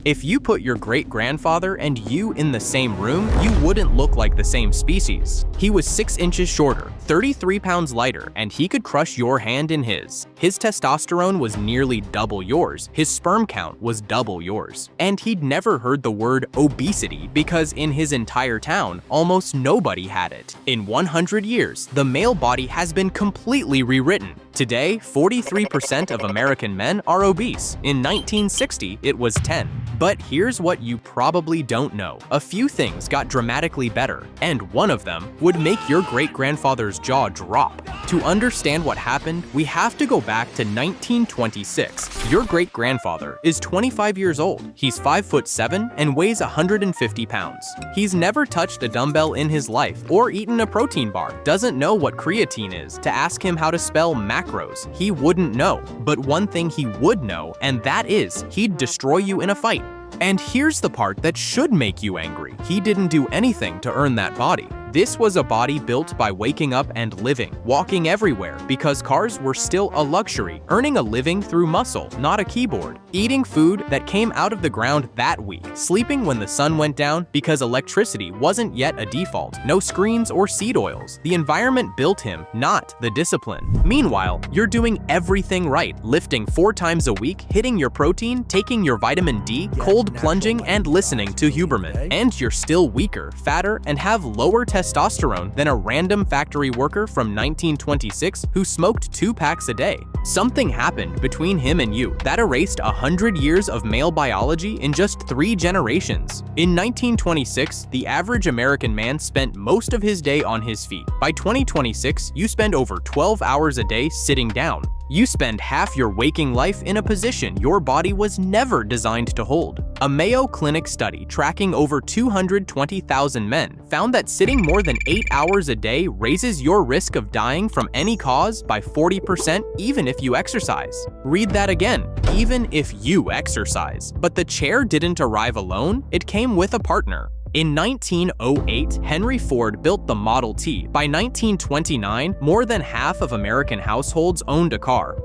If you put your great-grandfather and you in the same room, you wouldn't look like the same species. He was 6 inches shorter, 33 pounds lighter, and he could crush your hand in his. His testosterone was nearly double yours, his sperm count was double yours. And he'd never heard the word obesity because in his entire town, almost nobody had it. In 100 years, the male body has been completely rewritten. Today, 43% of American men are obese. In 1960, it was 10. But here's what you probably don't know. A few things got dramatically better, and one of them would make your great-grandfather's jaw drop. To understand what happened, we have to go back to 1926. Your great-grandfather is 25 years old. He's 5'7" and weighs 150 pounds. He's never touched a dumbbell in his life or eaten a protein bar, doesn't know what creatine is. To ask him how to spell macros, he wouldn't know. But one thing he would know, and that is, he'd destroy you in a fight. And here's the part that should make you angry. He didn't do anything to earn that body. This was a body built by waking up and living, walking everywhere because cars were still a luxury, earning a living through muscle, not a keyboard, eating food that came out of the ground that week, sleeping when the sun went down because electricity wasn't yet a default, no screens or seed oils. The environment built him, not the discipline. Meanwhile, you're doing everything right, lifting 4 times a week, hitting your protein, taking your vitamin D, cold plunging, and listening to Huberman. And you're still weaker, fatter, and have lower testosterone than a random factory worker from 1926 who smoked 2 packs a day. Something happened between him and you that erased 100 years of male biology in just 3 generations. In 1926, the average American man spent most of his day on his feet. By 2026, you spend over 12 hours a day sitting down. You spend half your waking life in a position your body was never designed to hold. A Mayo Clinic study tracking over 220,000 men found that sitting more than 8 hours a day raises your risk of dying from any cause by 40% even if you exercise. Read that again, even if you exercise. But the chair didn't arrive alone, it came with a partner. In 1908, Henry Ford built the Model T. By 1929, more than half of American households owned a car.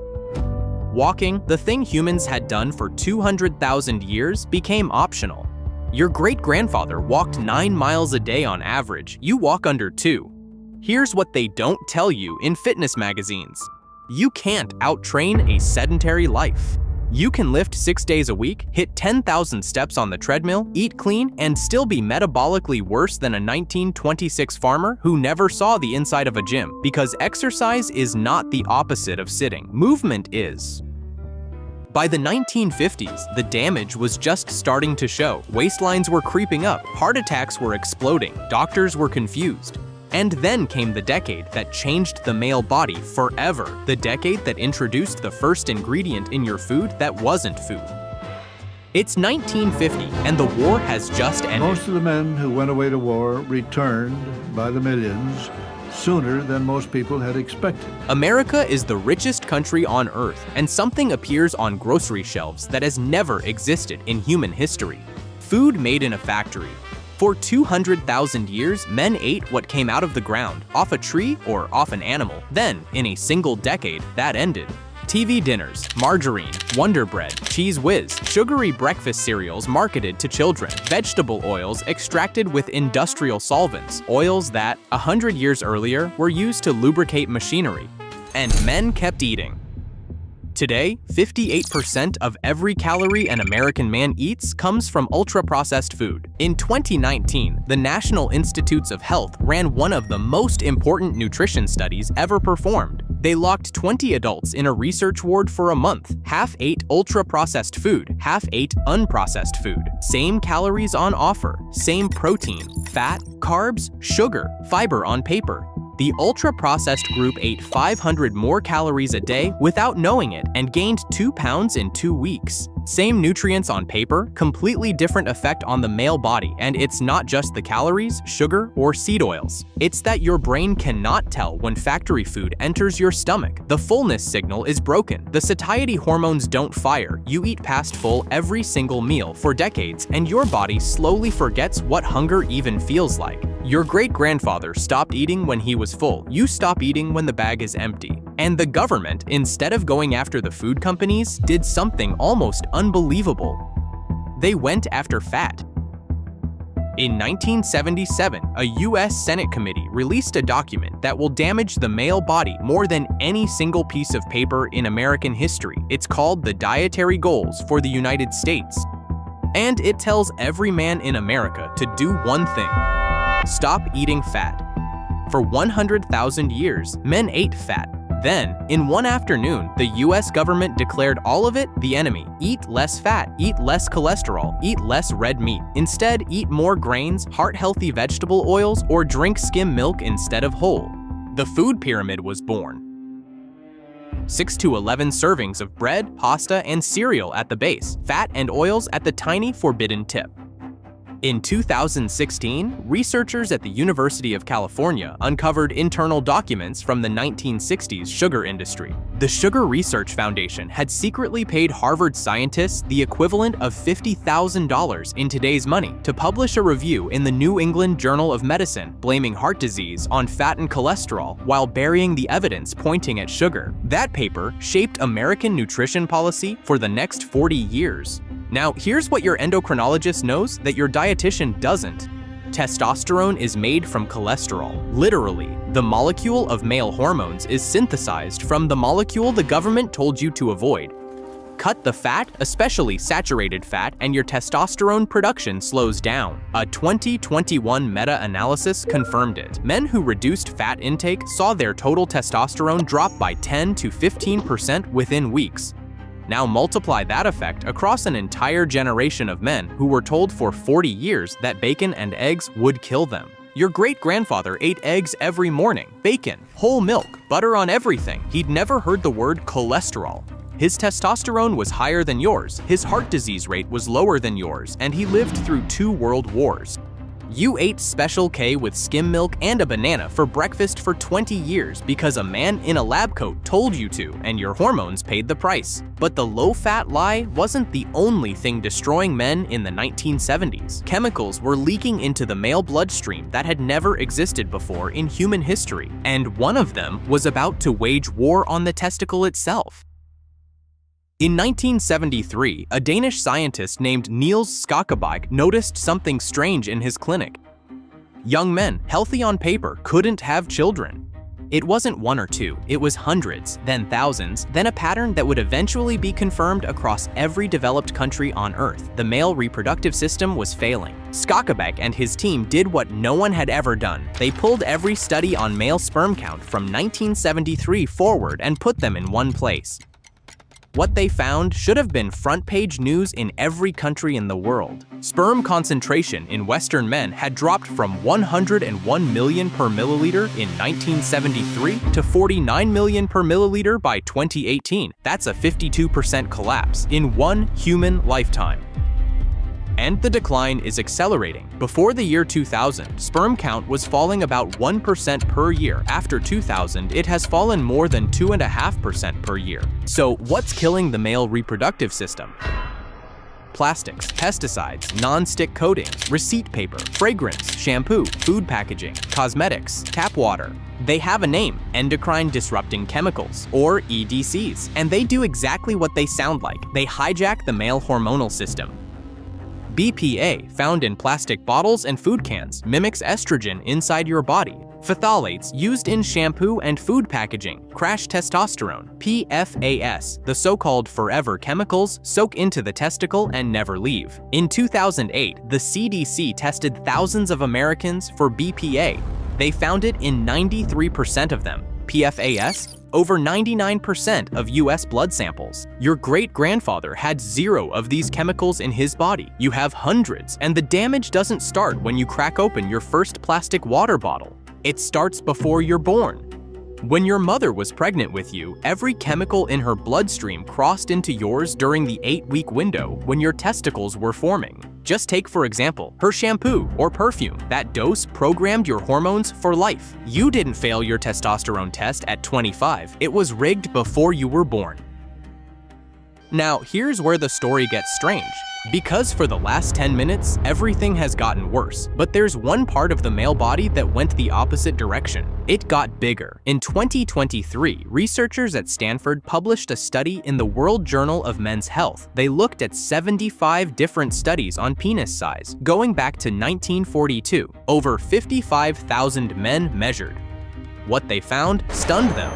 Walking, the thing humans had done for 200,000 years, became optional. Your great-grandfather walked 9 miles a day on average. You walk under 2. Here's what they don't tell you in fitness magazines. You can't out-train a sedentary life. You can lift 6 days a week, hit 10,000 steps on the treadmill, eat clean, and still be metabolically worse than a 1926 farmer who never saw the inside of a gym, because exercise is not the opposite of sitting. Movement is. By the 1950s, the damage was just starting to show. Waistlines were creeping up, heart attacks were exploding, doctors were confused. And then came the decade that changed the male body forever. The decade that introduced the first ingredient in your food that wasn't food. It's 1950, and the war has just ended. Most of the men who went away to war returned by the millions sooner than most people had expected. America is the richest country on earth, and something appears on grocery shelves that has never existed in human history. Food made in a factory. For 200,000 years, men ate what came out of the ground, off a tree or off an animal. Then, in a single decade, that ended. TV dinners, margarine, Wonder Bread, Cheese Whiz, sugary breakfast cereals marketed to children, vegetable oils extracted with industrial solvents, oils that, 100 years earlier, were used to lubricate machinery. And men kept eating. Today, 58% of every calorie an American man eats comes from ultra-processed food. In 2019, the National Institutes of Health ran one of the most important nutrition studies ever performed. They locked 20 adults in a research ward for a month. Half ate ultra-processed food, half ate unprocessed food. Same calories on offer, same protein, fat, carbs, sugar, fiber on paper. The ultra-processed group ate 500 more calories a day without knowing it and gained 2 pounds in 2 weeks. Same nutrients on paper, completely different effect on the male body, and it's not just the calories, sugar, or seed oils. It's that your brain cannot tell when factory food enters your stomach. The fullness signal is broken. The satiety hormones don't fire. You eat past full every single meal for decades, and your body slowly forgets what hunger even feels like. Your great-grandfather stopped eating when he was full. You stop eating when the bag is empty. And the government, instead of going after the food companies, did something almost unbelievable. They went after fat. In 1977, a U.S. Senate committee released a document that will damage the male body more than any single piece of paper in American history. It's called the Dietary Goals for the United States. And it tells every man in America to do one thing: stop eating fat. For 100,000 years, men ate fat. Then, in one afternoon, the US government declared all of it the enemy. Eat less fat, eat less cholesterol, eat less red meat. Instead, eat more grains, heart-healthy vegetable oils, or drink skim milk instead of whole. The food pyramid was born. 6 to 11 servings of bread, pasta, and cereal at the base, fat and oils at the tiny forbidden tip. In 2016, researchers at the University of California uncovered internal documents from the 1960s sugar industry. The Sugar Research Foundation had secretly paid Harvard scientists the equivalent of $50,000 in today's money to publish a review in the New England Journal of Medicine blaming heart disease on fat and cholesterol while burying the evidence pointing at sugar. That paper shaped American nutrition policy for the next 40 years. Now, here's what your endocrinologist knows that your dietitian doesn't. Testosterone is made from cholesterol. Literally, the molecule of male hormones is synthesized from the molecule the government told you to avoid. Cut the fat, especially saturated fat, and your testosterone production slows down. A 2021 meta-analysis confirmed it. Men who reduced fat intake saw their total testosterone drop by 10 to 15% within weeks. Now multiply that effect across an entire generation of men who were told for 40 years that bacon and eggs would kill them. Your great-grandfather ate eggs every morning, bacon, whole milk, butter on everything. He'd never heard the word cholesterol. His testosterone was higher than yours, his heart disease rate was lower than yours, and he lived through 2 world wars. You ate Special K with skim milk and a banana for breakfast for 20 years because a man in a lab coat told you to, and your hormones paid the price. But the low-fat lie wasn't the only thing destroying men in the 1970s. Chemicals were leaking into the male bloodstream that had never existed before in human history, and one of them was about to wage war on the testicle itself. In 1973, a Danish scientist named Niels Skakebike noticed something strange in his clinic. Young men, healthy on paper, couldn't have children. It wasn't 1 or 2, it was hundreds, then thousands, then a pattern that would eventually be confirmed across every developed country on Earth. The male reproductive system was failing. Skakebike and his team did what no one had ever done. They pulled every study on male sperm count from 1973 forward and put them in one place. What they found should have been front-page news in every country in the world. Sperm concentration in Western men had dropped from 101 million per milliliter in 1973 to 49 million per milliliter by 2018. That's a 52% collapse in one human lifetime. And the decline is accelerating. Before the year 2000, sperm count was falling about 1% per year. After 2000, it has fallen more than 2.5% per year. So what's killing the male reproductive system? Plastics, pesticides, non-stick coatings, receipt paper, fragrance, shampoo, food packaging, cosmetics, tap water. They have a name, endocrine disrupting chemicals, or EDCs, and they do exactly what they sound like. They hijack the male hormonal system. BPA, found in plastic bottles and food cans, mimics estrogen inside your body. Phthalates, used in shampoo and food packaging, crash testosterone. PFAS, the so-called forever chemicals, soak into the testicle and never leave. In 2008, the CDC tested thousands of Americans for BPA. They found it in 93% of them. PFAS? Over 99% of US blood samples. Your great-grandfather had 0 of these chemicals in his body. You have hundreds, and the damage doesn't start when you crack open your first plastic water bottle. It starts before you're born. When your mother was pregnant with you, every chemical in her bloodstream crossed into yours during the 8-week window when your testicles were forming. Just take, for example, her shampoo or perfume. That dose programmed your hormones for life. You didn't fail your testosterone test at 25. It was rigged before you were born. Now, here's where the story gets strange. Because for the last 10 minutes, everything has gotten worse, but there's one part of the male body that went the opposite direction. It got bigger. In 2023, researchers at Stanford published a study in the World Journal of Men's Health. They looked at 75 different studies on penis size, going back to 1942. Over 55,000 men measured. What they found stunned them.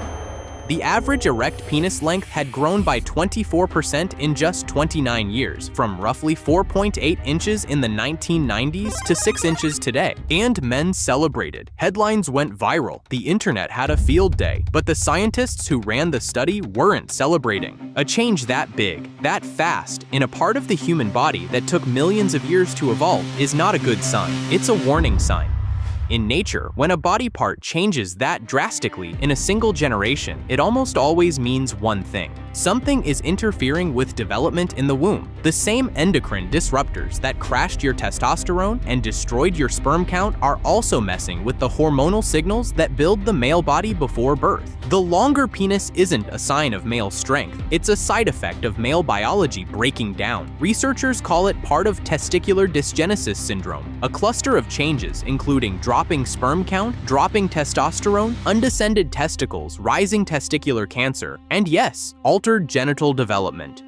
The average erect penis length had grown by 24% in just 29 years, from roughly 4.8 inches in the 1990s to 6 inches today. And men celebrated. Headlines went viral. The internet had a field day. But the scientists who ran the study weren't celebrating. A change that big, that fast, in a part of the human body that took millions of years to evolve is not a good sign. It's a warning sign. In nature, when a body part changes that drastically in a single generation, it almost always means one thing. Something is interfering with development in the womb. The same endocrine disruptors that crashed your testosterone and destroyed your sperm count are also messing with the hormonal signals that build the male body before birth. The longer penis isn't a sign of male strength, it's a side effect of male biology breaking down. Researchers call it part of testicular dysgenesis syndrome, a cluster of changes including dropping sperm count, dropping testosterone, undescended testicles, rising testicular cancer, and yes, altered genital development.